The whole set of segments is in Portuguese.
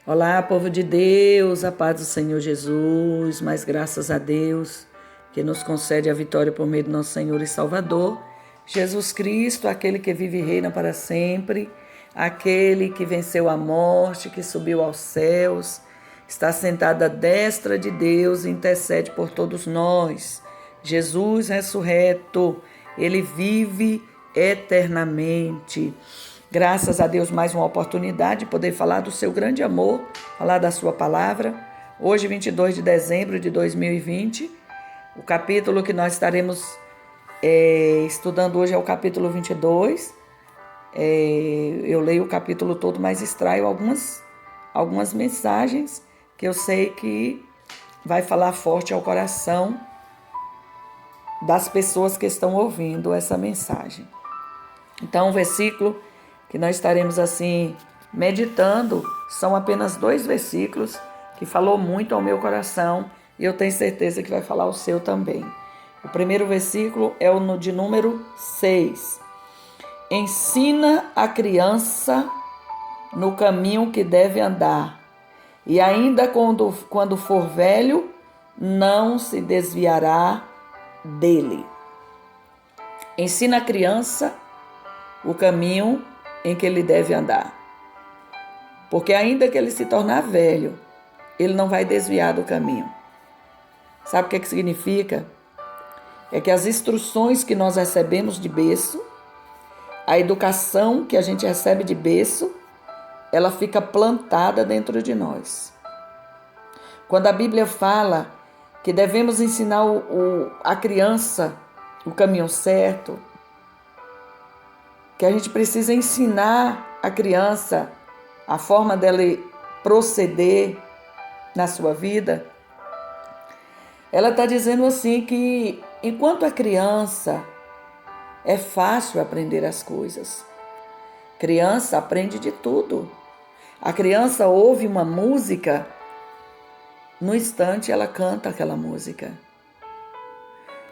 Olá, povo de Deus, a paz do Senhor Jesus, mas graças a Deus que nos concede a vitória por meio do nosso Senhor e Salvador, Jesus Cristo, aquele que vive e reina para sempre, aquele que venceu a morte, que subiu aos céus, está sentado à destra de Deus e intercede por todos nós. Jesus ressurreto, ele vive eternamente. Graças a Deus, mais uma oportunidade de poder falar do seu grande amor, falar da sua palavra. Hoje, 22 de dezembro de 2020, o capítulo que nós estaremos estudando hoje é o capítulo 22. Eu leio o capítulo todo, mas extraio algumas mensagens que eu sei que vai falar forte ao coração das pessoas que estão ouvindo essa mensagem. Então, o versículo que nós estaremos assim meditando são apenas 2 versículos que falou muito ao meu coração e eu tenho certeza que vai falar o seu também. O primeiro versículo é o de número 6. Ensina a criança no caminho que deve andar, e ainda quando for velho, não se desviará dele. Ensina a criança o caminho em que ele deve andar. Porque ainda que ele se tornar velho, ele não vai desviar do caminho. Sabe o que significa? É que as instruções que nós recebemos de berço, a educação que a gente recebe de berço, ela fica plantada dentro de nós. Quando a Bíblia fala que devemos ensinar a criança o caminho certo, que a gente precisa ensinar a criança a forma dela proceder na sua vida, ela está dizendo assim que enquanto a criança é fácil aprender as coisas. Criança aprende de tudo. A criança ouve uma música, no instante ela canta aquela música.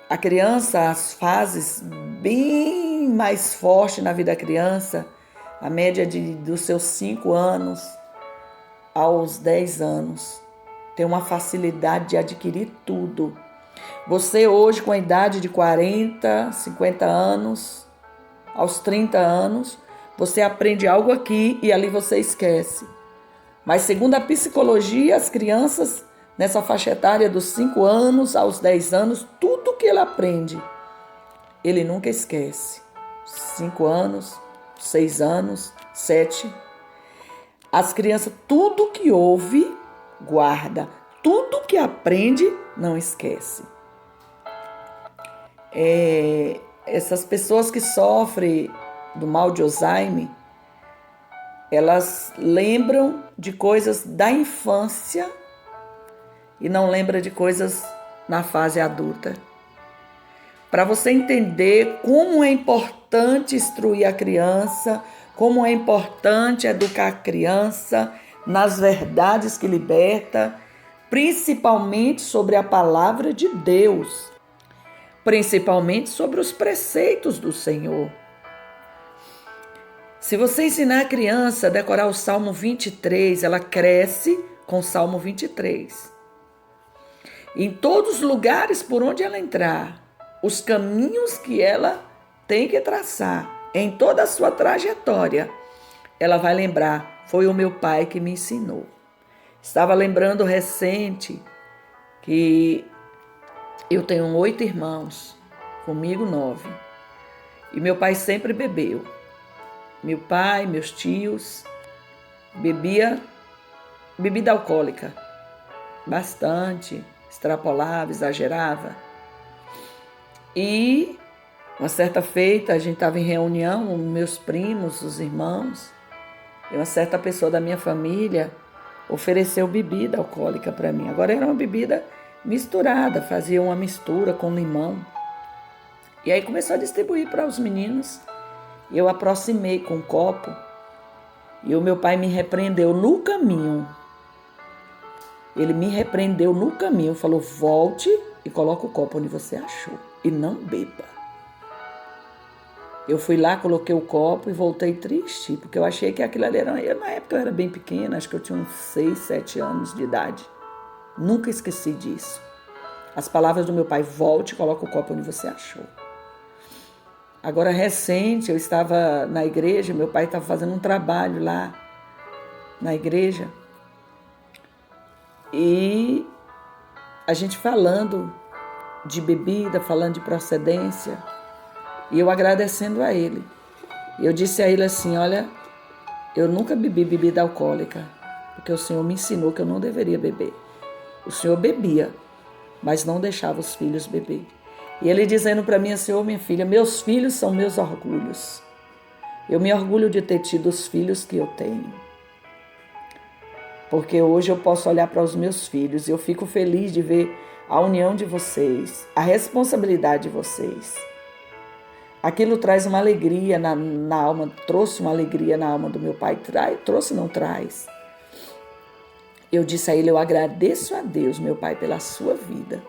A criança, as fases bem mais fortes na vida da criança, a média dos seus 5 anos aos 10 anos, tem uma facilidade de adquirir tudo. Você hoje, com a idade de 40, 50 anos, aos 30 anos, você aprende algo aqui e ali você esquece. Mas segundo a psicologia, as crianças nessa faixa etária dos 5 anos aos 10 anos, tudo que ele aprende, ele nunca esquece. 5 anos, 6 anos, 7. As crianças, tudo que ouve, guarda. Tudo que aprende, não esquece. Essas pessoas que sofrem do mal de Alzheimer, elas lembram de coisas da infância e não lembra de coisas na fase adulta. Para você entender como é importante instruir a criança, como é importante educar a criança nas verdades que liberta, principalmente sobre a palavra de Deus, principalmente sobre os preceitos do Senhor. Se você ensinar a criança a decorar o Salmo 23, ela cresce com o Salmo 23. Em todos os lugares por onde ela entrar, os caminhos que ela tem que traçar, em toda a sua trajetória, ela vai lembrar, foi o meu pai que me ensinou. Estava lembrando recente que eu tenho 8 irmãos, comigo 9, e meu pai sempre bebeu. Meu pai, meus tios, bebia bebida alcoólica, bastante, extrapolava, exagerava. E uma certa feita, a gente estava em reunião, meus primos, os irmãos, e uma certa pessoa da minha família ofereceu bebida alcoólica para mim. Agora era uma bebida misturada, fazia uma mistura com limão. E aí começou a distribuir para os meninos. Eu aproximei com um copo e o meu pai me repreendeu no caminho. Ele me repreendeu no caminho, falou: volte e coloque o copo onde você achou e não beba. Eu fui lá, coloquei o copo e voltei triste, porque eu achei que aquilo ali era... Na época eu era bem pequena, acho que eu tinha uns 6, 7 anos de idade. Nunca esqueci disso. As palavras do meu pai: volte e coloque o copo onde você achou. Agora, recente, eu estava na igreja, meu pai estava fazendo um trabalho lá na igreja, e a gente falando de bebida, falando de procedência, e eu agradecendo a ele. Eu disse a ele assim: olha, eu nunca bebi bebida alcoólica, porque o Senhor me ensinou que eu não deveria beber. O Senhor bebia, mas não deixava os filhos beber. E ele dizendo para mim assim: minha filha, meus filhos são meus orgulhos. Eu me orgulho de ter tido os filhos que eu tenho. Porque hoje eu posso olhar para os meus filhos e eu fico feliz de ver a união de vocês, a responsabilidade de vocês. Aquilo traz uma alegria na alma, trouxe uma alegria na alma do meu pai. Trouxe, não traz. Eu disse a ele: eu agradeço a Deus, meu pai, pela sua vida.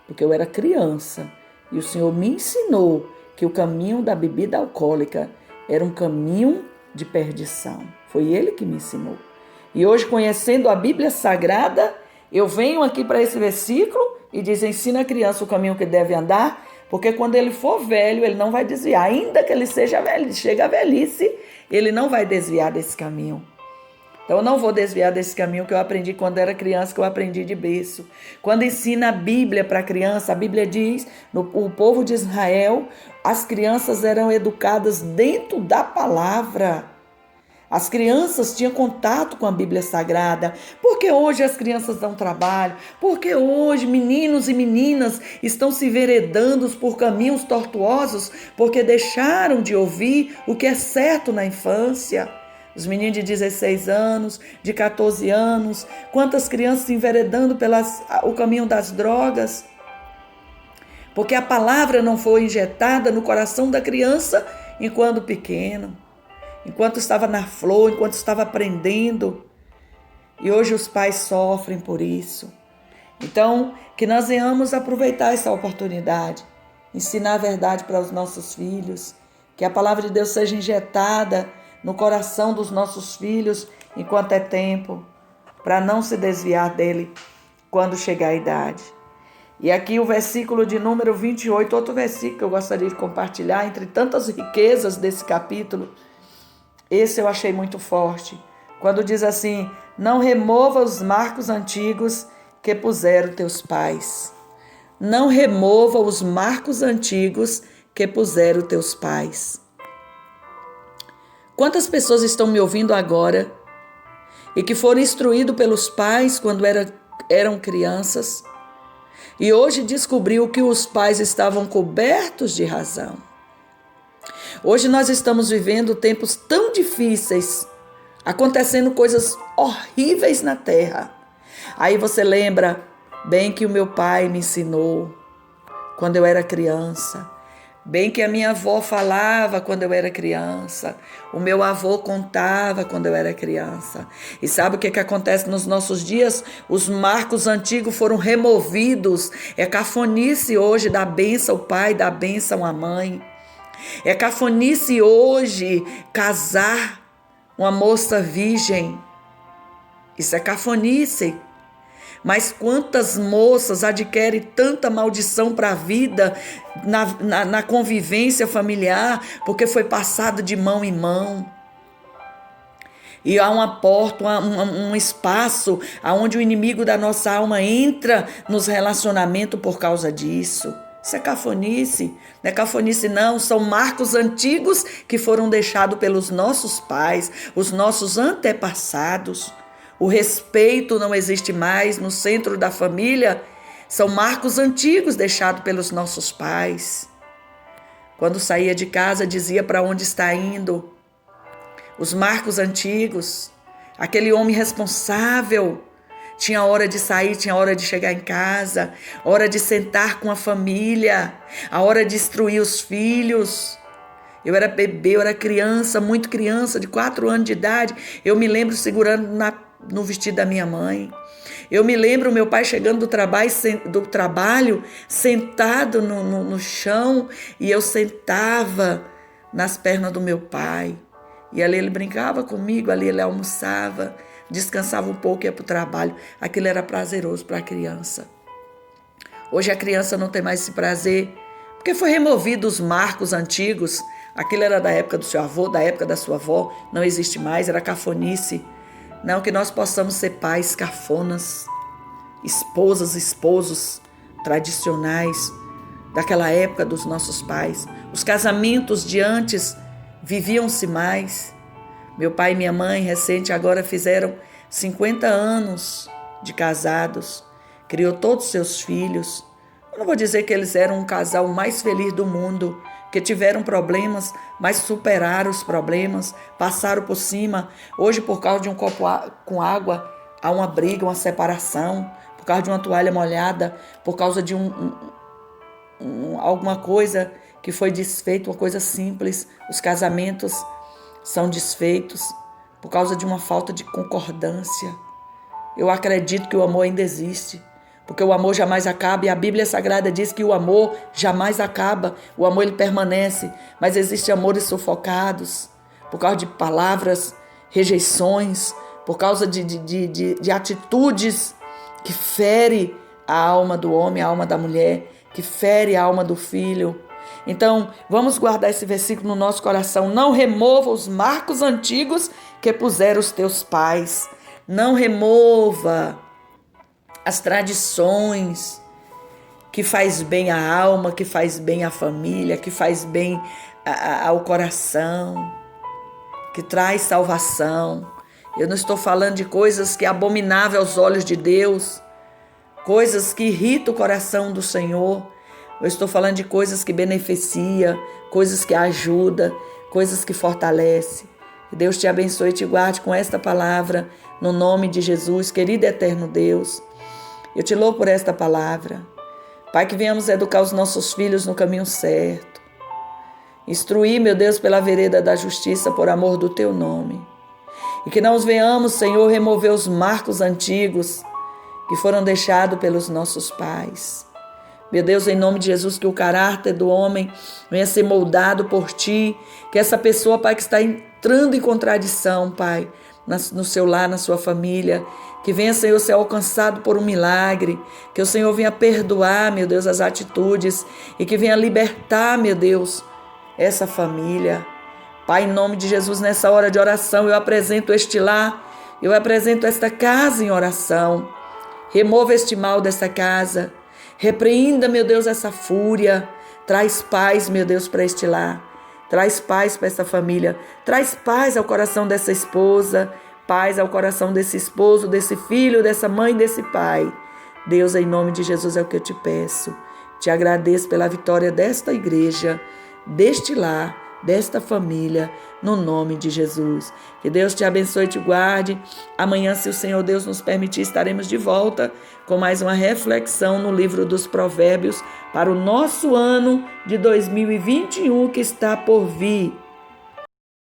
Porque eu era criança e o Senhor me ensinou que o caminho da bebida alcoólica era um caminho de perdição. Foi Ele que me ensinou. E hoje, conhecendo a Bíblia Sagrada, eu venho aqui para esse versículo e diz: ensina a criança o caminho que deve andar, porque quando ele for velho, ele não vai desviar. Ainda que ele seja velho, chega à velhice, ele não vai desviar desse caminho. Então eu não vou desviar desse caminho que eu aprendi quando era criança, que eu aprendi de berço. Quando ensina a Bíblia para a criança, a Bíblia diz: o povo de Israel, as crianças eram educadas dentro da palavra. As crianças tinham contato com a Bíblia Sagrada. Porque hoje as crianças dão trabalho? Porque hoje meninos e meninas estão se enveredando por caminhos tortuosos porque deixaram de ouvir o que é certo na infância. Os meninos de 16 anos, de 14 anos, quantas crianças se enveredando o caminho das drogas? Porque a palavra não foi injetada no coração da criança enquanto pequeno, enquanto estava na flor, enquanto estava aprendendo. E hoje os pais sofrem por isso. Então, que nós venhamos aproveitar essa oportunidade, ensinar a verdade para os nossos filhos, que a palavra de Deus seja injetada no coração dos nossos filhos enquanto é tempo, para não se desviar dele quando chegar a idade. E aqui o versículo de número 28, outro versículo que eu gostaria de compartilhar, entre tantas riquezas desse capítulo, esse eu achei muito forte, quando diz assim: não remova os marcos antigos que puseram teus pais. Não remova os marcos antigos que puseram teus pais. Quantas pessoas estão me ouvindo agora e que foram instruídos pelos pais quando eram crianças e hoje descobriu que os pais estavam cobertos de razão? Hoje nós estamos vivendo tempos tão difíceis, acontecendo coisas horríveis na terra. Aí você lembra bem que o meu pai me ensinou quando eu era criança. Bem que a minha avó falava quando eu era criança, o meu avô contava quando eu era criança. E sabe o que acontece nos nossos dias? Os marcos antigos foram removidos. É cafonice hoje dar bênção ao pai, dar bênção à mãe. É cafonice hoje casar uma moça virgem. Isso é cafonice. Mas quantas moças adquirem tanta maldição para a vida na convivência familiar, porque foi passado de mão em mão. E há uma porta, um espaço onde o inimigo da nossa alma entra nos relacionamentos por causa disso. Isso é cafonice. Não é cafonice não, são marcos antigos que foram deixados pelos nossos pais, os nossos antepassados. O respeito não existe mais no centro da família. São marcos antigos deixados pelos nossos pais. Quando saía de casa, dizia para onde está indo. Os marcos antigos. Aquele homem responsável. Tinha hora de sair, tinha hora de chegar em casa. Hora de sentar com a família. A hora de instruir os filhos. Eu era bebê, eu era criança, muito criança, de 4 anos de idade. Eu me lembro segurando no vestido da minha mãe. Eu me lembro meu pai chegando do trabalho sentado no chão, e eu sentava nas pernas do meu pai. E ali ele brincava comigo, ali ele almoçava, descansava um pouco e ia para o trabalho. Aquilo era prazeroso para a criança. Hoje a criança não tem mais esse prazer, porque foi removido os marcos antigos. Aquilo era da época do seu avô, da época da sua avó, não existe mais, era cafonice. Não que nós possamos ser pais cafonas, esposas, esposos tradicionais daquela época dos nossos pais. Os casamentos de antes viviam-se mais. Meu pai e minha mãe, recente, agora fizeram 50 anos de casados. Criou todos os seus filhos. Eu não vou dizer que eles eram um casal mais feliz do mundo, que tiveram problemas, mas superaram os problemas, passaram por cima. Hoje, por causa de um copo com água, há uma briga, uma separação. Por causa de uma toalha molhada, por causa de alguma coisa que foi desfeita, uma coisa simples. Os casamentos são desfeitos por causa de uma falta de concordância. Eu acredito que o amor ainda existe, porque o amor jamais acaba, e a Bíblia Sagrada diz que o amor jamais acaba. O amor, ele permanece, mas existem amores sufocados por causa de palavras, rejeições, por causa de atitudes que fere a alma do homem, a alma da mulher, que fere a alma do filho. Então, vamos guardar esse versículo no nosso coração. Não remova os marcos antigos que puseram os teus pais. Não remova as tradições que faz bem à alma, que faz bem à família, que faz bem ao coração, que traz salvação. Eu não estou falando de coisas que é abominável aos olhos de Deus, coisas que irritam o coração do Senhor. Eu estou falando de coisas que beneficia, coisas que ajuda, coisas que fortalece. Que Deus te abençoe e te guarde com esta palavra, no nome de Jesus, querido e eterno Deus. Eu te louvo por esta palavra. Pai, que venhamos educar os nossos filhos no caminho certo. Instruir, meu Deus, pela vereda da justiça, por amor do teu nome. E que não os venhamos, Senhor, remover os marcos antigos que foram deixados pelos nossos pais. Meu Deus, em nome de Jesus, que o caráter do homem venha ser moldado por Ti, que essa pessoa, Pai, que está entrando em contradição, Pai, no seu lar, na sua família, que venha, Senhor, ser alcançado por um milagre, que o Senhor venha perdoar, meu Deus, as atitudes e que venha libertar, meu Deus, essa família. Pai, em nome de Jesus, nessa hora de oração, eu apresento este lar, eu apresento esta casa em oração. Remova este mal desta casa. Repreenda, meu Deus, essa fúria. Traz paz, meu Deus, para este lar. Traz paz para essa família. Traz paz ao coração dessa esposa. Paz ao coração desse esposo, desse filho, dessa mãe, desse pai. Deus, em nome de Jesus, é o que eu te peço. Te agradeço pela vitória desta igreja, deste lar, desta família, no nome de Jesus. Que Deus te abençoe e te guarde. Amanhã, se o Senhor Deus nos permitir, estaremos de volta com mais uma reflexão no livro dos Provérbios para o nosso ano de 2021 que está por vir.